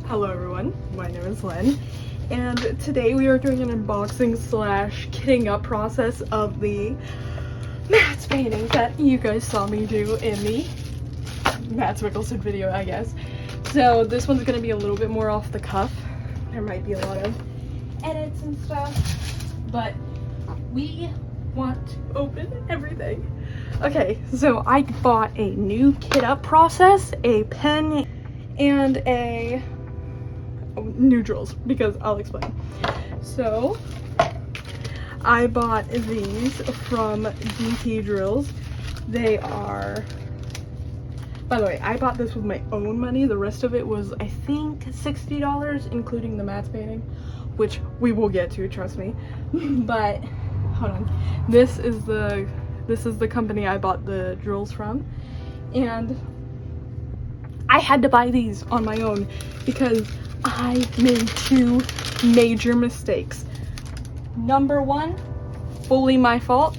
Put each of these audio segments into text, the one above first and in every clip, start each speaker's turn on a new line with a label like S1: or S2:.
S1: Hello everyone, my name is Lynn, and today we are doing an unboxing slash kitting up process of the Matt's paintings that you guys saw me do in the Matt's Mickelson video, I guess. So this one's going to be a little bit more off the cuff. There might be a lot of edits and stuff, but we want to open everything. Okay, so I bought a new kit up process, a pen, and a new drills, because I'll explain. So I bought these from DT Drills. They are, by the way, I bought this with my own money. The rest of it was, I think, $60, including the Matt's painting, which we will get to, trust me. But hold on, this is the company I bought the drills from, and I had to buy these on my own because I made two major mistakes. Number one, fully my fault.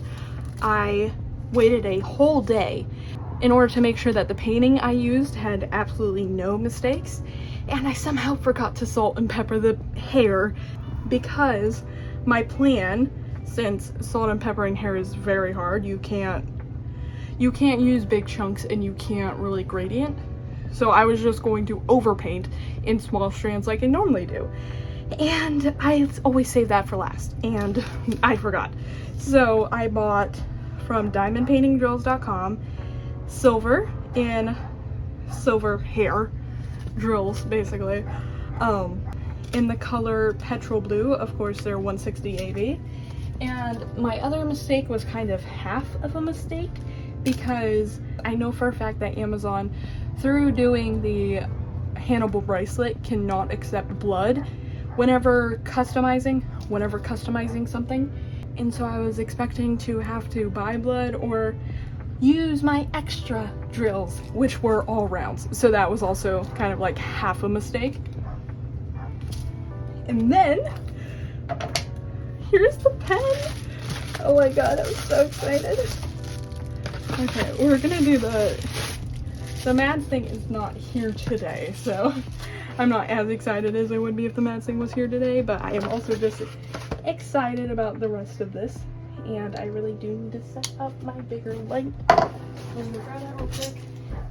S1: I waited a whole day in order to make sure that the painting I used had absolutely no mistakes, and I somehow forgot to salt and pepper the hair because my plan, since salt and peppering hair is very hard, you can't use big chunks and you can't really gradient. So I was just going to overpaint in small strands like I normally do. And I always save that for last, and I forgot. So I bought from diamondpaintingdrills.com silver in silver hair drills, basically. In the color petrol blue, of course they're 160 AB. And my other mistake was kind of half of a mistake, because I know for a fact that Amazon, through doing the Hannibal bracelet, cannot accept blood whenever customizing something. And so I was expecting to have to buy blood or use my extra drills, which were all rounds. So that was also kind of like half a mistake. And then here's the pen. Oh my god, I'm so excited. Okay, we're gonna do the Matt's thing is not here today, so I'm not as excited as I would be if the Matt's thing was here today, but I am also just excited about the rest of this, and I really do need to set up my bigger light. Let me grab that real quick.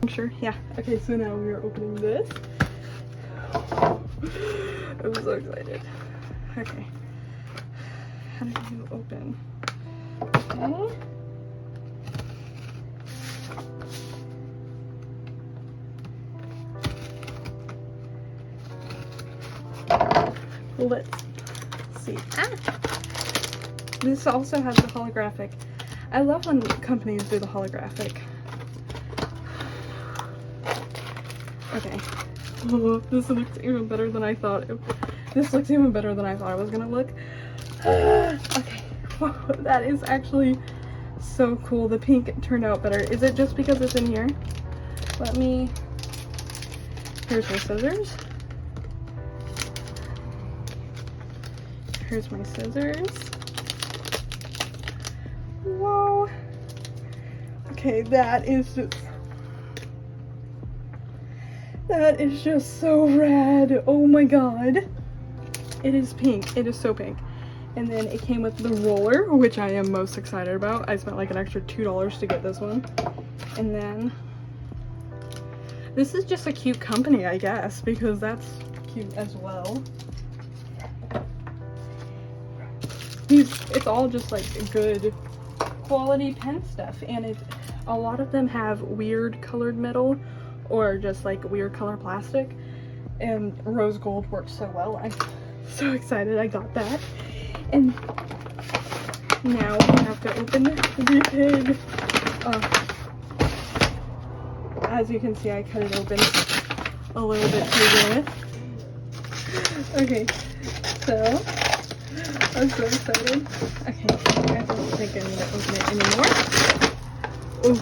S1: I'm sure, yeah. Okay, so now we are opening this. I'm so excited. Okay. How do you open? Okay. Let's see. This also has the holographic. I love when companies do the holographic. Okay. Oh, this looks even better than I thought. This looks even better than I thought it was gonna look. Okay. Whoa, that is actually so cool. The pink turned out better. Is it just because it's in here? Here's my scissors. Here's my scissors. Whoa. Okay, that is just so rad. Oh my god. It is pink. It is so pink. And then it came with the roller, which I am most excited about. I spent like an extra $2 to get this one. And then this is just a cute company, I guess, because that's cute as well. It's all just like good quality pen stuff, and a lot of them have weird colored metal or just like weird color plastic, and rose gold works so well. I'm so excited I got that. And now we have to open the pig. As you can see, I cut it open a little bit to begin with. Okay, so I'm so excited. Okay, I don't think I need to open it anymore. Oh,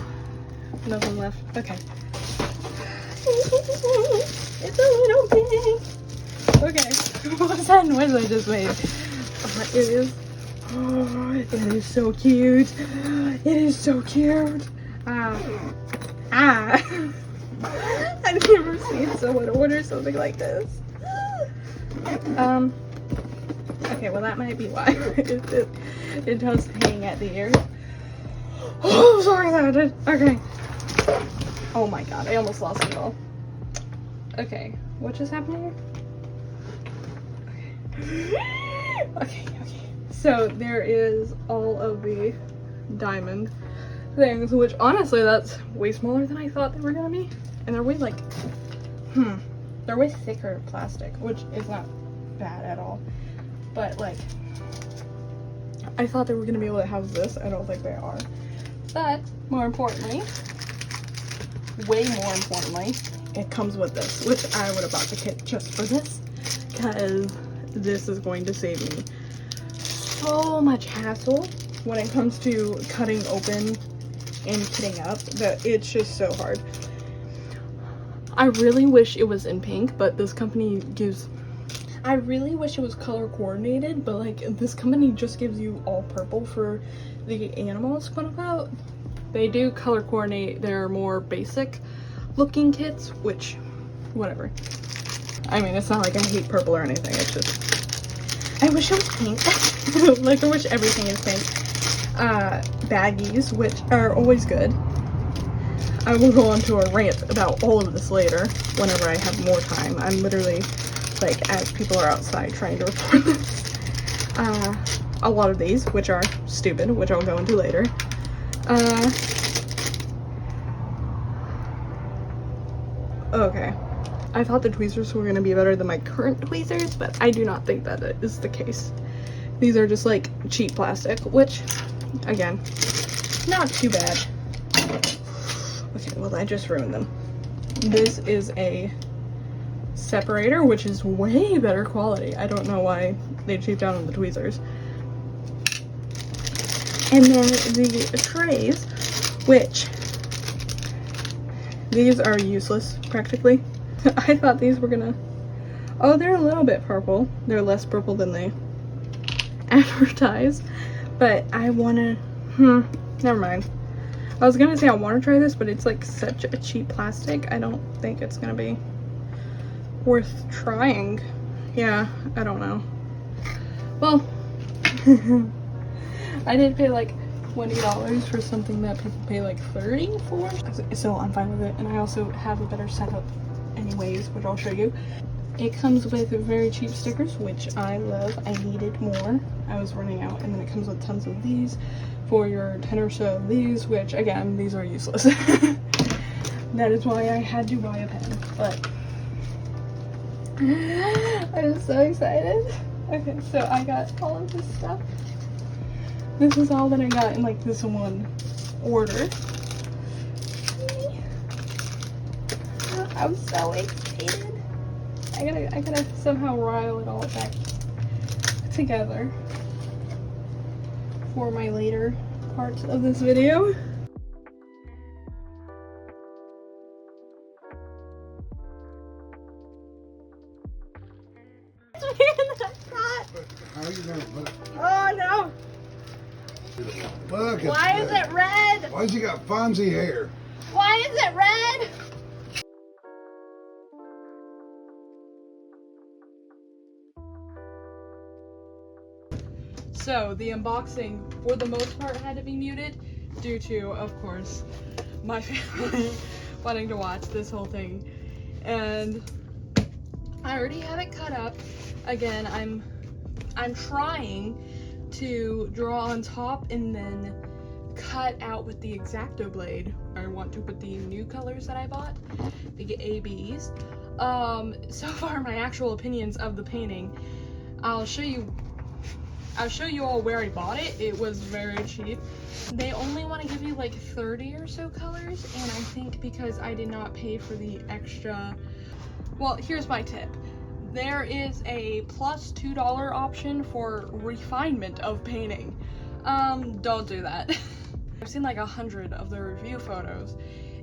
S1: nothing left. Okay. It's a little pig. Okay, what's that noise I just made? It is so cute. It is so cute. I've never seen someone order something like this. Okay, well that might be why. It does hang at the ear. Oh, sorry that I did. Okay. Oh my god, I almost lost it all. Okay, what just happened here? Okay. So there is all of the diamond things, which honestly, that's way smaller than I thought they were gonna be. And they're way like, they're way thicker plastic, which is not bad at all. But like, I thought they were gonna be able to house this. I don't think they are. But more importantly, way more importantly, it comes with this, which I would have bought the kit just for this, because this is going to save me so much hassle when it comes to cutting open and kitting up, that it's just so hard. I really wish it was in pink, but this company gives, I really wish it was color coordinated, but like this company just gives you all purple for the animals, quote unquote. They do color coordinate their more basic looking kits, which, whatever. I mean, it's not like I hate purple or anything, it's just, I wish it was pink. Like, I wish everything is pink. Baggies, which are always good. I will go on to a rant about all of this later, whenever I have more time. I'm literally, like, as people are outside trying to record this. A lot of these, which are stupid, which I'll go into later. Okay. I thought the tweezers were going to be better than my current tweezers, but I do not think that is the case. These are just like cheap plastic, which, again, not too bad. Okay, well I just ruined them. This is a separator, which is way better quality. I don't know why they cheaped out on the tweezers. And then the trays, which, these are useless, practically. I thought these were gonna, oh, they're a little bit purple. They're less purple than they advertise, but I wanna, never mind. I was gonna say I wanna try this, but it's like such a cheap plastic. I don't think it's gonna be worth trying. Yeah, I don't know. Well, I did pay like $20 for something that people pay like $30 for, so I'm fine with it. And I also have a better setup anyways, which I'll show you. It comes with very cheap stickers, which I love. I needed more. I was running out. And then it comes with tons of these for your 10 or so of these, which again, these are useless. That is why I had to buy a pen, but I'm so excited. Okay, so I got all of this stuff. This is all that I got in like this one order. I'm so excited. I gotta somehow rile it all back together for my later parts of this video.
S2: How are you gonna put it?
S1: Oh no!
S2: Look,
S1: Why is it red?
S2: Why's you got Fonzie hair?
S1: Why is it red? So the unboxing, for the most part, had to be muted due to, of course, my family wanting to watch this whole thing. And I already have it cut up. Again, I'm trying to draw on top and then cut out with the X-Acto blade. I want to put the new colors that I bought, the ABs. So far, my actual opinions of the painting, I'll show you all where I bought it. It was very cheap. They only want to give you like 30 or so colors, and I think because I did not pay for the extra, well, here's my tip. There is a plus $2 option for refinement of painting. Don't do that. I've seen like 100 of the review photos,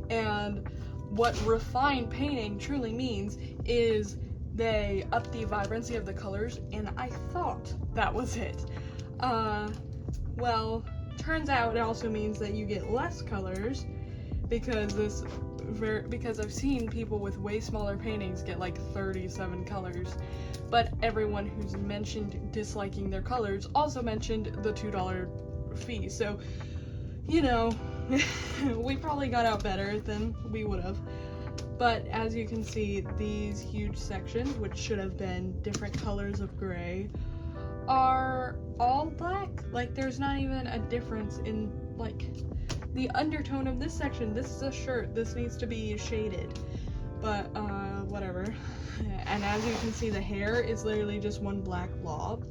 S1: and what refined painting truly means is they up the vibrancy of the colors, and I thought that was it. Well, turns out it also means that you get less colors because this because I've seen people with way smaller paintings get like 37 colors, but everyone who's mentioned disliking their colors also mentioned the $2 fee. So, you know, we probably got out better than we would have. But as you can see, these huge sections, which should have been different colors of gray, are all black. Like, there's not even a difference in, like, the undertone of this section. This is a shirt. This needs to be shaded. But, whatever. And as you can see, the hair is literally just one black blob.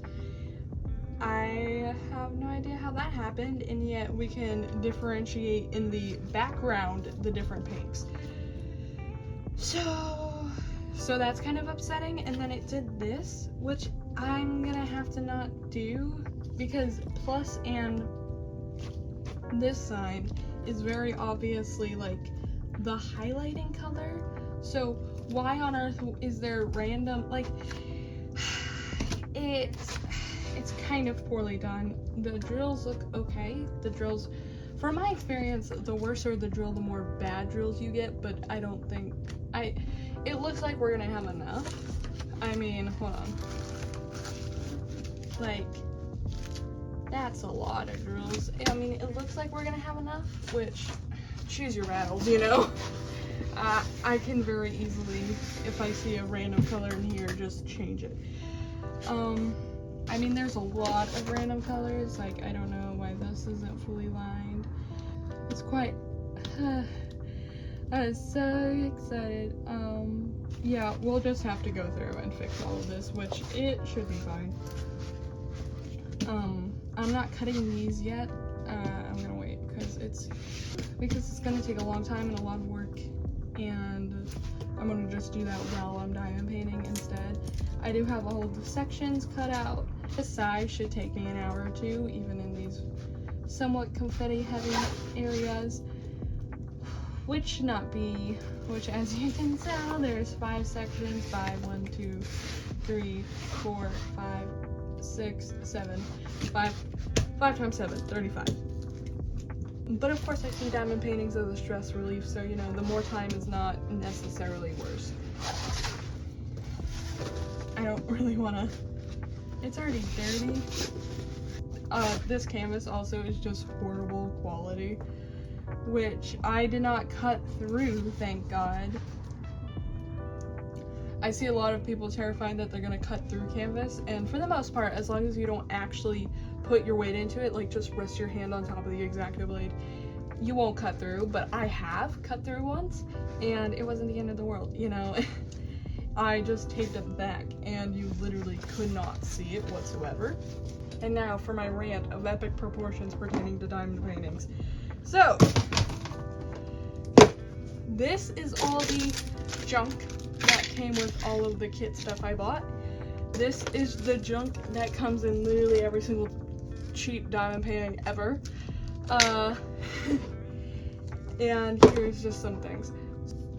S1: I have no idea how that happened, and yet we can differentiate in the background the different pinks. So that's kind of upsetting. And then it did this, which I'm gonna have to not do, because plus and this sign is very obviously like the highlighting color. So why on earth is there random, like, it's kind of poorly done. The drills look okay. The drills, from my experience, the worse the drill, the more bad drills you get, but I don't think, it looks like we're gonna have enough. I mean, hold on. Like, that's a lot of drills. I mean, it looks like we're gonna have enough, which, choose your battles, you know? I can very easily, if I see a random color in here, just change it. I mean, there's a lot of random colors. Like, I don't know why this isn't fully lined. It's quite, I'm so excited. Yeah, we'll just have to go through and fix all of this, which it should be fine. I'm not cutting these yet. I'm gonna wait because it's gonna take a long time and a lot of work, and I'm gonna just do that while I'm diamond painting instead. I do have all of the sections cut out. The size should take me an hour or two, even in these somewhat confetti heavy areas, which should not be, which as you can tell, there's 5 sections, 5, 1, 2, 3, 4, 5, 6, 7, 5 times 7, 35. But of course I see diamond paintings as a stress relief, so you know, the more time is not necessarily worse. I don't really wanna, it's already dirty. This canvas also is just horrible quality, which I did not cut through, thank God. I see a lot of people terrified that they're gonna cut through canvas, and for the most part, as long as you don't actually put your weight into it, like just rest your hand on top of the X-Acto blade, you won't cut through. But I have cut through once, and it wasn't the end of the world, you know? I just taped it back, and you literally could not see it whatsoever. And now for my rant of epic proportions pertaining to diamond paintings. So, this is all the junk that came with all of the kit stuff I bought. This is the junk that comes in literally every single cheap diamond painting ever. And here's just some things.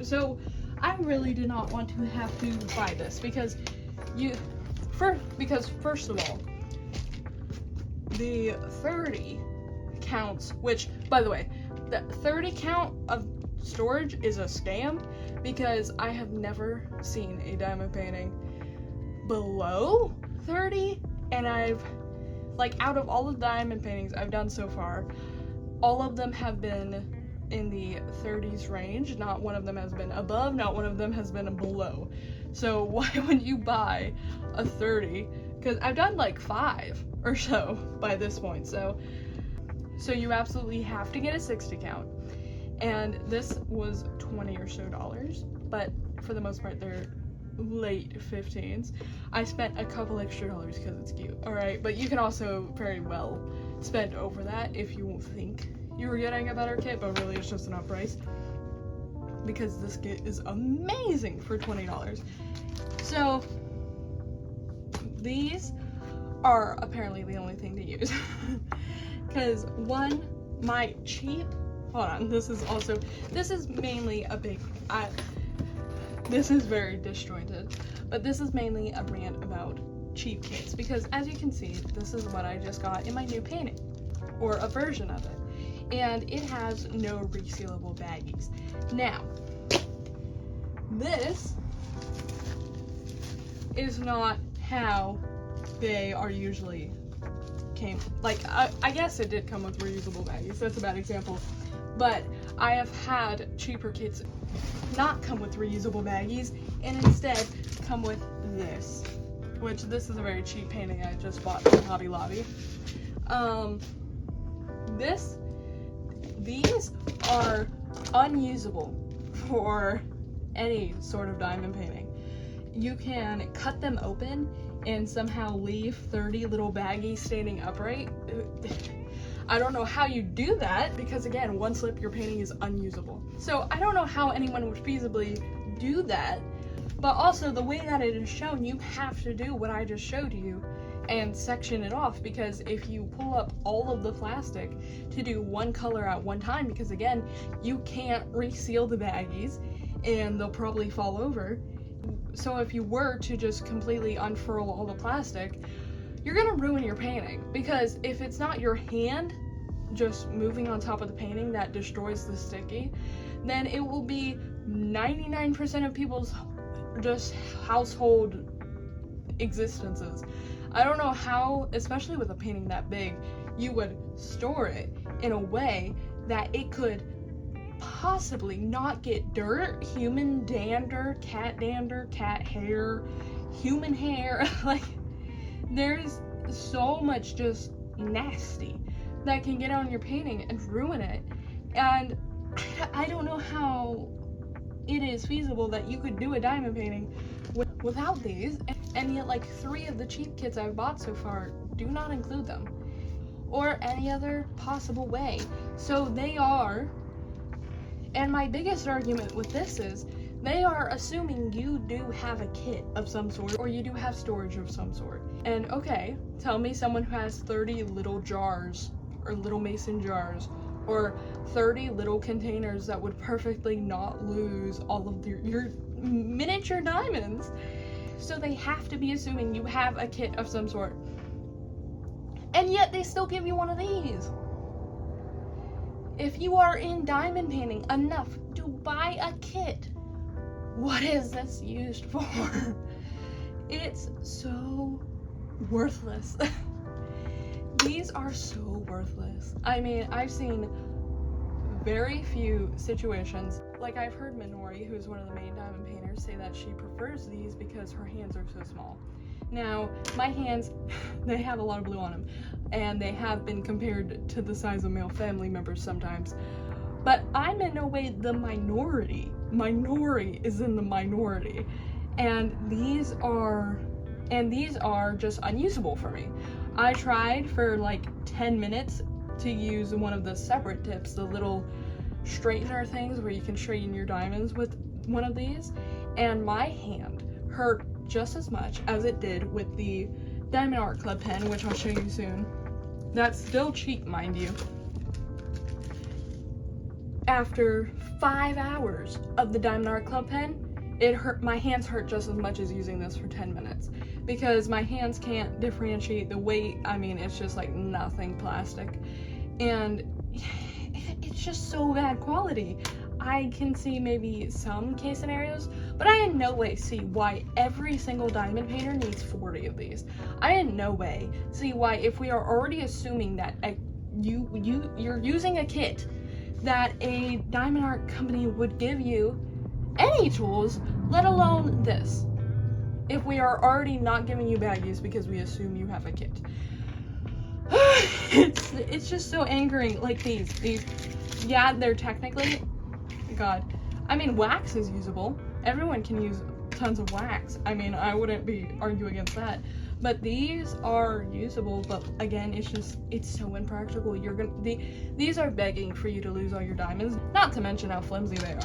S1: So, I really did not want to have to buy this because first of all, the 30 counts, which, by the way, the 30 count of storage is a scam, because I have never seen a diamond painting below 30, and I've, like, out of all the diamond paintings I've done so far, all of them have been in the 30s range. Not one of them has been above, not one of them has been below. So why would you buy a 30? Because I've done like 5 or so by this point, so you absolutely have to get a 60 count. And this was $20 or so, but for the most part they're late 15s. I spent a couple extra dollars because it's cute, alright? But you can also very well spend over that if you think you were getting a better kit, but really it's just an up price, because this kit is amazing for $20. So these are apparently the only thing to use. Because one, my cheap, hold on, this is mainly a big, this is very disjointed, but this is mainly a rant about cheap kits, because as you can see, this is what I just got in my new painting, or a version of it, and it has no resealable baggies. Now, this is not how they are usually came. Like, I guess it did come with reusable baggies, that's a bad example. But I have had cheaper kits not come with reusable baggies and instead come with this. Which, this is a very cheap painting I just bought from Hobby Lobby. These are unusable for any sort of diamond painting. You can cut them open and somehow leave 30 little baggies standing upright. I don't know how you do that because, again, one slip your painting is unusable. So I don't know how anyone would feasibly do that, but also the way that it is shown, you have to do what I just showed you and section it off, because if you pull up all of the plastic to do one color at one time, because again, you can't reseal the baggies and they'll probably fall over. So if you were to just completely unfurl all the plastic, you're gonna ruin your painting, because if it's not your hand just moving on top of the painting that destroys the sticky, then it will be 99% of people's just household existences. I don't know how, especially with a painting that big, you would store it in a way that it could possibly not get dirt, human dander, cat hair, human hair. Like, there's so much just nasty that can get on your painting and ruin it. And I don't know how it is feasible that you could do a diamond painting without these, and yet like 3 of the cheap kits I've bought so far do not include them, or any other possible way. So they are, and my biggest argument with this is, they are assuming you do have a kit of some sort, or you do have storage of some sort. And okay, tell me someone who has 30 little jars, or little mason jars, or 30 little containers that would perfectly not lose all of your miniature diamonds. So they have to be assuming you have a kit of some sort. And yet they still give you one of these. If you are in diamond painting enough to buy a kit, what is this used for? It's so worthless. These are so worthless. I mean, I've seen very few situations. Like, I've heard Minori, who's one of the main diamond painters, say that she prefers these because her hands are so small. Now, my hands, they have a lot of blue on them, and they have been compared to the size of male family members sometimes. But I'm in no way the minority. Minori is in the minority. And these are just unusable for me. I tried for like 10 minutes to use one of the separate tips, the little straightener things where you can straighten your diamonds with one of these, and my hand hurt just as much as it did with the Diamond Art Club pen, which I'll show you soon. That's still cheap, mind you. After 5 hours of the Diamond Art Club pen, my hands hurt just as much as using this for 10 minutes, because my hands can't differentiate the weight. I mean, it's just like nothing plastic, and it's just so bad quality. I can see maybe some case scenarios, but I in no way see why every single diamond painter needs 40 of these. I in no way see why, if we are already assuming that you're using a kit that a diamond art company would give you any tools, let alone this, if we are already not giving you baggies because we assume you have a kit. It's just so angering. Like these, yeah, they're technically, God, I mean, wax is usable. Everyone can use tons of wax. I mean, I wouldn't argue against that. But these are usable, but again, it's so impractical. These are begging for you to lose all your diamonds, not to mention how flimsy they are.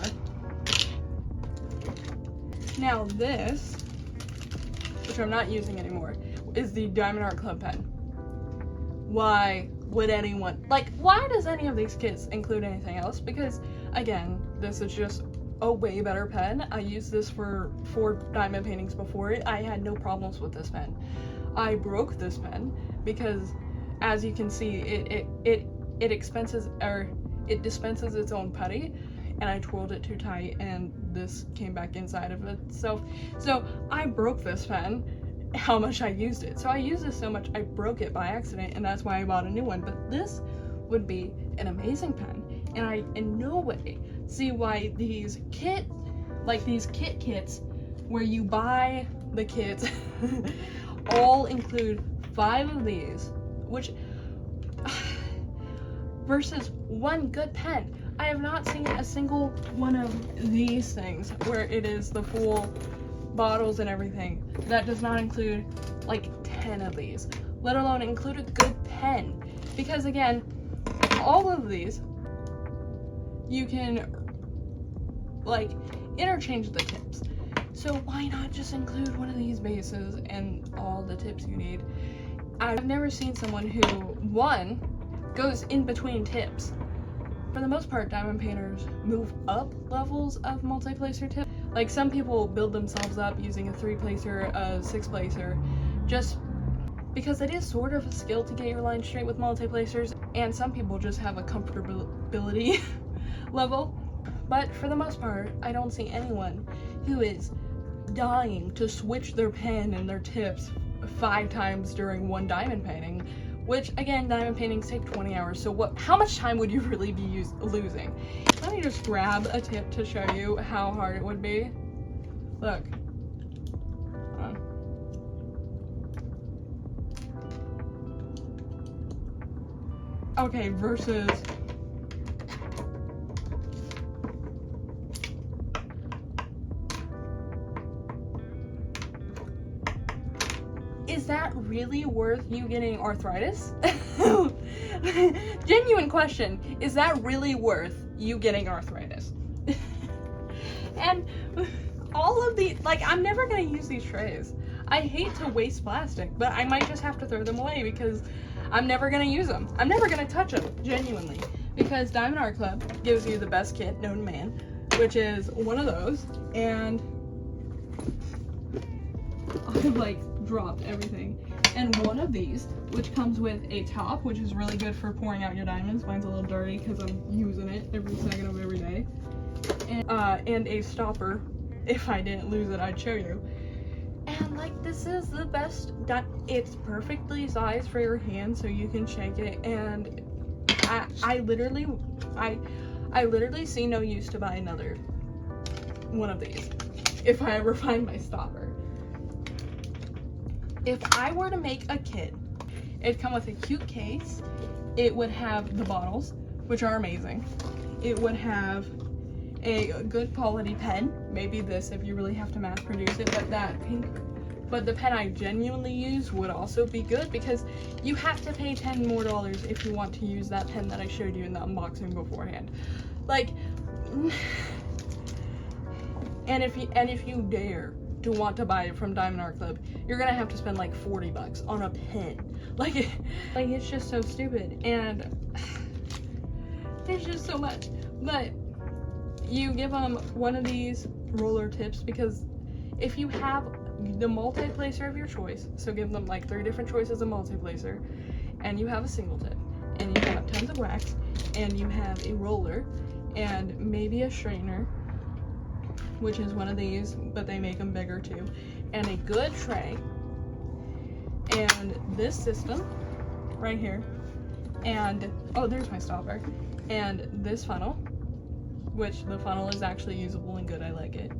S1: Now this, which I'm not using anymore, is the Diamond Art Club pen. Why would anyone, like, why does any of these kits include anything else? Because, again, this is just a way better pen. I used this for 4 diamond paintings before it. I had no problems with this pen. I broke this pen because, as you can see, it dispenses its own putty, and I twirled it too tight, and this came back inside of itself. So I broke this pen, how much I used it. So I used this so much I broke it by accident, and that's why I bought a new one. But this would be an amazing pen, and I in no way see why these kits where you buy the kits all include 5 of these, which versus one good pen. I have not seen a single one of these things where it is the full bottles and everything that does not include like 10 of these, let alone include a good pen. Because again, all of these you can like interchange the tips. So why not just include one of these bases and all the tips you need? I've never seen someone who, one, goes in between tips. For the most part, diamond painters move up levels of multi-placer tips. Like some people build themselves up using a 3-placer, a 6-placer, just because it is sort of a skill to get your line straight with multi-placers, and some people just have a comfortability level. But for the most part, I don't see anyone who is dying to switch their pen and their tips 5 times during one diamond painting, which again, diamond paintings take 20 hours, so how much time would you really be losing? Let me just grab a tip to show you how hard it would be. Look. Okay, versus is that really worth you getting arthritis? Genuine question. Is that really worth you getting arthritis? And all of the, like, I'm never gonna use these trays. I hate to waste plastic, but I might just have to throw them away because I'm never gonna use them. I'm never gonna touch them, genuinely. Because Diamond Art Club gives you the best kit known to man, which is one of those, and I've like dropped everything. And one of these, which comes with a top, which is really good for pouring out your diamonds. Mine's a little dirty because I'm using it every second of every day. And a stopper. If I didn't lose it, I'd show you. And like, this is the best. It's perfectly sized for your hand, so you can shake it. And I literally see no use to buy another one of these if I ever find my stopper. If I were to make a kit, it'd come with a cute case. It would have the bottles, which are amazing. It would have a good quality pen, maybe this if you really have to mass produce it, but the pen I genuinely use would also be good, because you have to pay $10 more if you want to use that pen that I showed you in the unboxing beforehand. Like, and if you dare to want to buy it from Diamond Art Club, you're gonna have to spend like $40 on a pen. Like it's just so stupid, and it's just so much. But you give them one of these roller tips, because if you have the multi-placer of your choice, so give them like 3 different choices of multi-placer, and you have a single tip, and you have tons of wax, and you have a roller, and maybe a straightener, which is one of these, but they make them bigger too, and a good tray, and this system right here, and oh, there's my stopper, and this funnel, which the funnel is actually usable and good. I like it.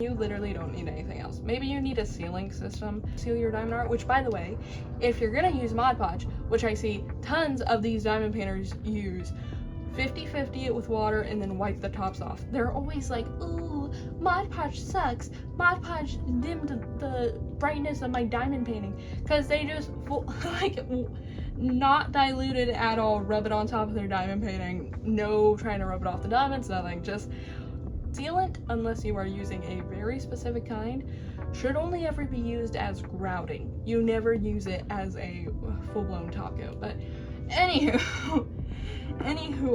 S1: You literally don't need anything else. Maybe you need a sealing system to seal your diamond art, which, by the way, if you're gonna use Mod Podge, which I see tons of these diamond painters use, 50-50 it with water and then wipe the tops off. They're always like, ooh, Mod Podge sucks. Mod Podge dimmed the brightness of my diamond painting, because they just like not diluted at all, rub it on top of their diamond painting. No trying to rub it off the diamonds, nothing. Just sealant, unless you are using a very specific kind, should only ever be used as grouting. You never use it as a full-blown top coat. But anywho,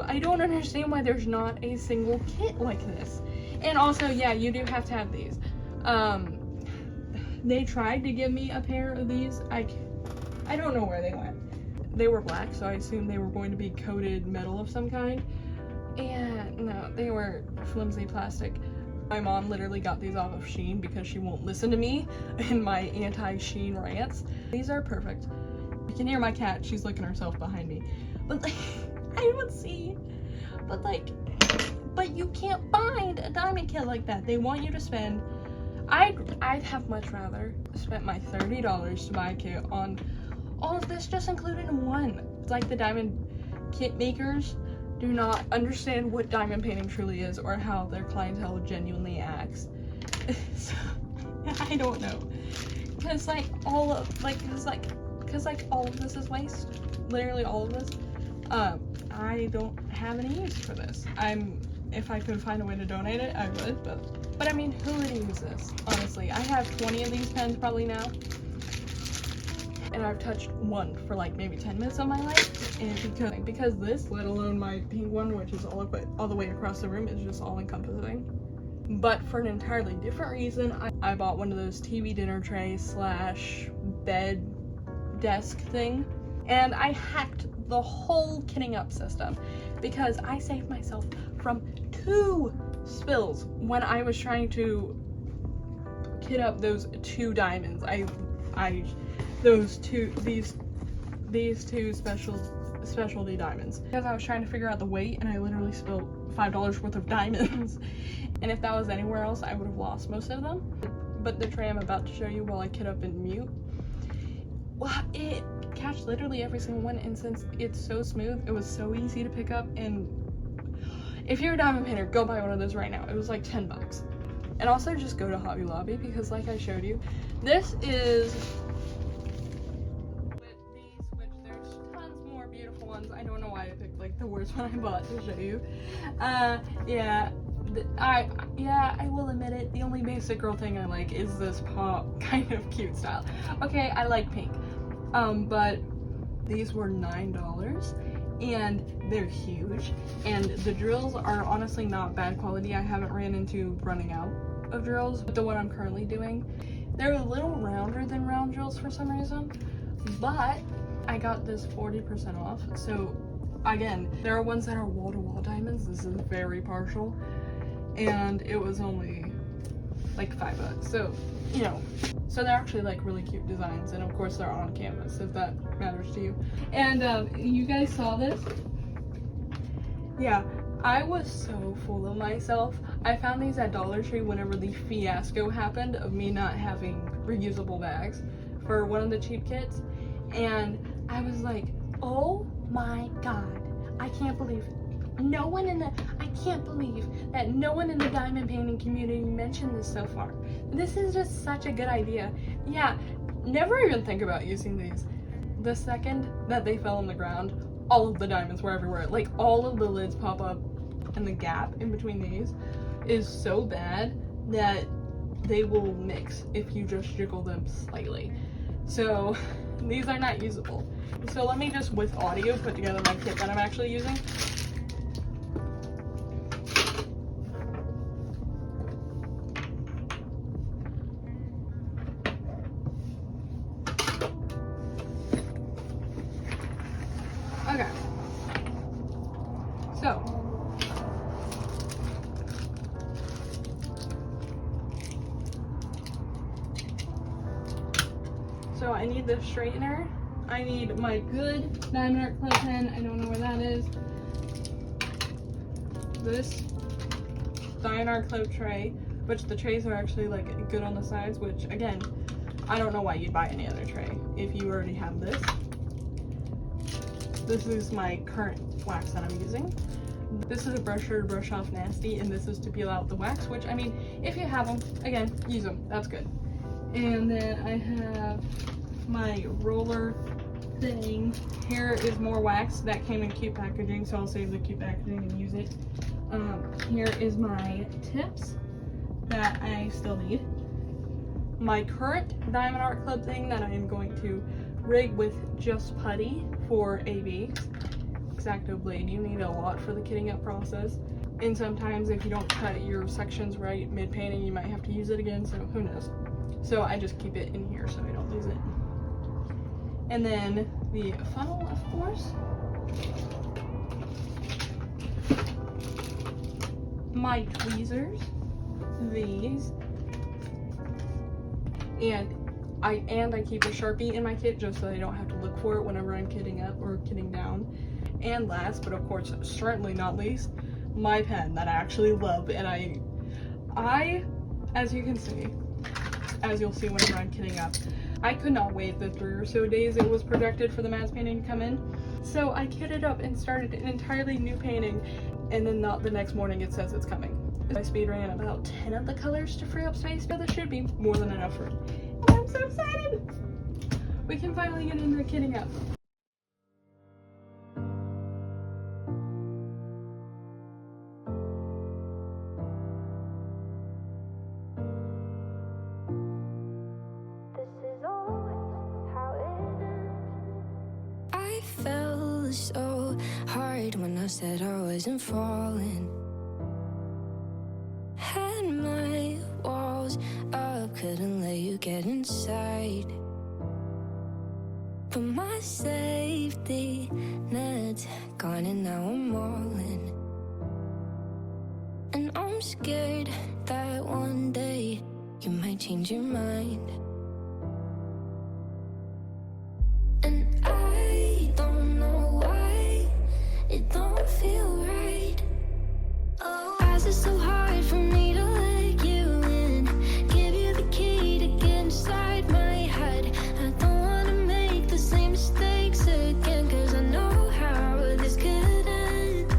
S1: I don't understand why there's not a single kit like this. And also, yeah, you do have to have these. They tried to give me a pair of these. I don't know where they went. They were black, so I assumed they were going to be coated metal of some kind. And no, they were flimsy plastic. My mom literally got these off of Shein because she won't listen to me in my anti-Shein rants. These are perfect. You can hear my cat, she's licking herself behind me. But like, I would see, but you can't find a diamond kit like that. They want you to spend, I'd have much rather spent my $30 to buy a kit on all of this just included in one. It's like the diamond kit makers do not understand what diamond painting truly is or how their clientele genuinely acts. So, I don't know. Cause like all of this is waste. Literally all of this. I don't have any use for this. If I could find a way to donate it, I would, but I mean, who would use this? Honestly, I have 20 of these pens probably now, and I've touched one for like maybe 10 minutes of my life, and because this, let alone my pink one, which is all the way across the room, is just all encompassing. But for an entirely different reason, I bought one of those TV dinner tray / bed desk thing, and I hacked the whole kitting up system because I saved myself from 2 spills when I was trying to kit up those 2 diamonds. These two specialty diamonds, because I was trying to figure out the weight, and I literally spilled $5 worth of diamonds. And if that was anywhere else, I would have lost most of them. But the tray I'm about to show you while I kit up in mute, well, it catched literally every single one, and since it's so smooth, it was so easy to pick up. And if you're a diamond painter, go buy one of those right now. It was like 10 bucks. And also just go to Hobby Lobby, because like I showed you, this is with these, which there's tons more beautiful ones. I don't know why I picked like the worst one I bought to show you. I will admit it, the only basic girl thing I like is this pop kind of cute style. Okay, I like pink. But these were $9 and they're huge, and the drills are honestly not bad quality. I haven't ran into running out of drills, but the one I'm currently doing, they're a little rounder than round drills for some reason, but I got this 40% off. So again, there are ones that are wall-to-wall diamonds. This is very partial, and it was only like $5. So, you know, so they're actually like really cute designs, and of course they're on canvas if that matters to you. And you guys saw this? Yeah, I was so full of myself. I found these at Dollar Tree whenever the fiasco happened of me not having reusable bags for one of the cheap kits, and I was like, oh my god, I can't believe I can't believe that no one in the diamond painting community mentioned this so far. This is just such a good idea. Yeah, never even think about using these. The second that they fell on the ground, all of the diamonds were everywhere. Like, all of the lids pop up, and the gap in between these is so bad that they will mix if you just jiggle them slightly. So these are not usable. So let me just, with audio, put together my kit that I'm actually using. Okay, so I need the straightener. I need my good diamond art club pen. I don't know where that is. This diamond art club tray, which the trays are actually like good on the sides, which again, I don't know why you'd buy any other tray if you already have this. This is my current wax that I'm using. This is a brusher to brush off nasty, and this is to peel out the wax, which, I mean, if you have them, again, use them. That's good. And then I have my roller thing. Here is more wax that came in cute packaging, so I'll save the cute packaging and use it. Here is my tips that I still need. My current Diamond Art Club thing that I am going to rig with just putty for AB. X-Acto blade. You need a lot for the kitting up process, and sometimes if you don't cut your sections right mid-painting, you might have to use it again, so who knows. So I just keep it in here so I don't lose it. And then the funnel, of course. My tweezers. these. And I keep a Sharpie in my kit just so I don't have to look for it whenever I'm kitting up or kitting down. And last, but of course certainly not least, my pen that I actually love. And I, as you can see, as you'll see whenever I'm kitting up, I could not wait the 3 or so days it was projected for the Mads painting to come in. So I kitted up and started an entirely new painting, and then the next morning it says it's coming. I speed ran about 10 of the colors to free up space, but there should be more than enough room. And I'm so excited! We can finally get into kitting up.
S3: I fell so hard when I said I wasn't falling. Had my walls up, couldn't let you get inside. But my safety net's gone and now I'm all in. And I'm scared that one day you might change your mind. And I don't know why it don't feel right. Oh, why is it so hard for me to let you in? Give you the key to get inside my head. I don't wanna make the same mistakes again, 'cause I know how this could end.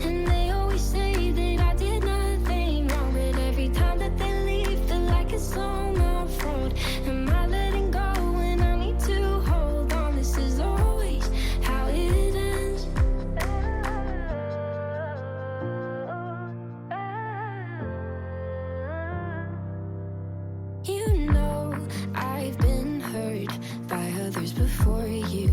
S3: And they always say that I did nothing wrong, but every time that they leave, feel like it's all my fault. Am I letting go when I need to hold on? This is always how it ends. You know I've been hurt by others before you,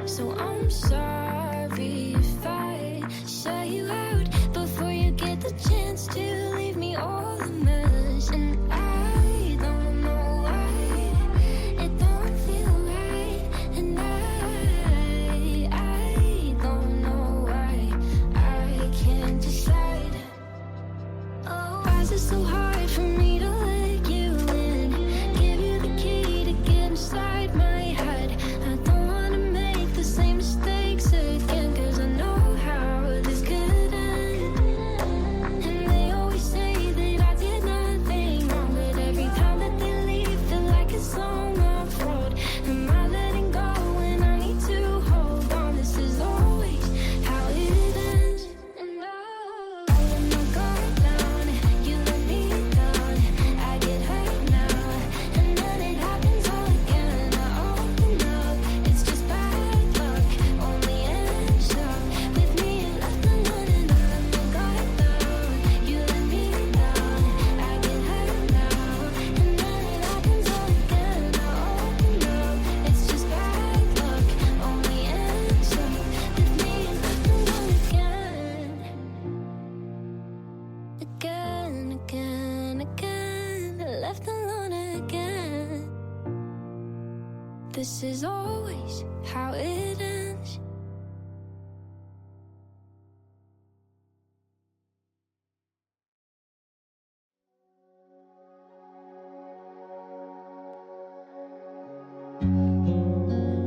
S3: so I'm sorry if I shut you out before you get the chance to leave me all a mess. And I don't know why it don't feel right. And I don't know why I can't decide. Oh, why is it so hard for me to let you in? Give you the key to get inside my head. I don't wanna make the same mistakes again, 'cause I know how this could end. And they always say that I did nothing wrong, but every time that they leave, feel like it's all my fault. Am I letting go when I need to hold on? This is always how it ends. And I let my guard down, you let me down. I get hurt now, and then it happens all again. I open up, it's just bad luck. Only ends up with me left alone. And I let my guard down, you let me down. I get hurt now, and then it happens all again. I open up, it's just bad luck. Only ends up with me left alone again. Again, left alone again. This is always how it ends.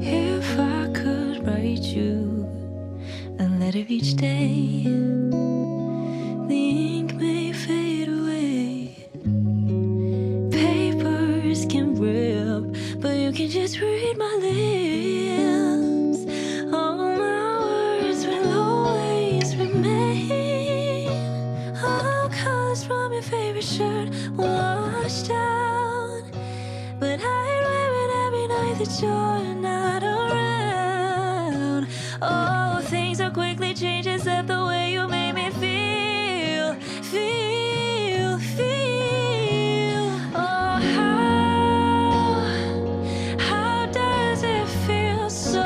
S3: If I could write you a letter each day, the ink may fade away. Papers can rip, but you can just read my lips. All my words will always remain. All colors from your favorite shirt washed out, but I'd wear it every night that you're not around. Oh, things so quickly change except the way you make me feel. Oh, how does it feel so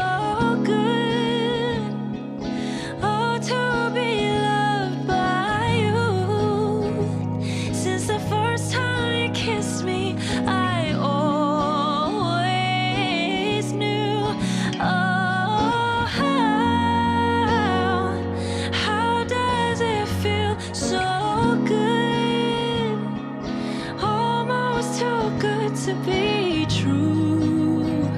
S3: good? Oh, to be loved by you. Since the first time you kissed me, I always knew. be true.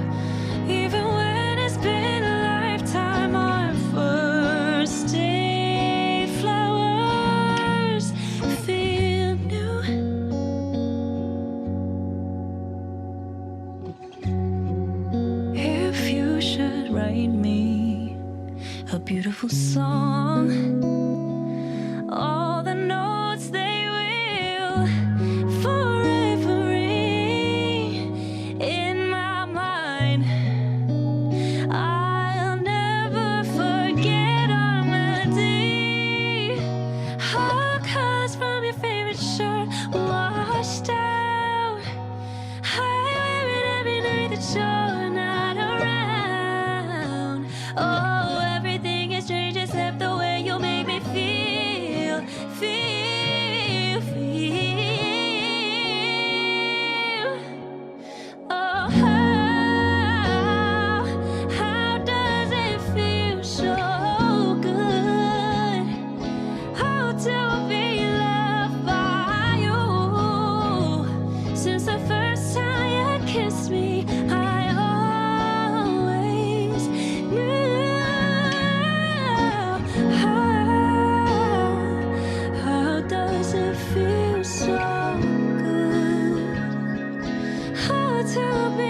S3: Even when it's been a lifetime, our first day flowers feel new. If you should write me a beautiful song, all the notes they will forever ring in my mind. I'll never forget our melody. All colors from your favorite shirt washed out. I wear it every night that you're not around. Oh, everything has changed except the way you make me feel, feel, feel. Oh, how does it feel so good? Oh, to be loved by you. Since the first time you kissed me, I always knew. How does it feel so good? Oh, to be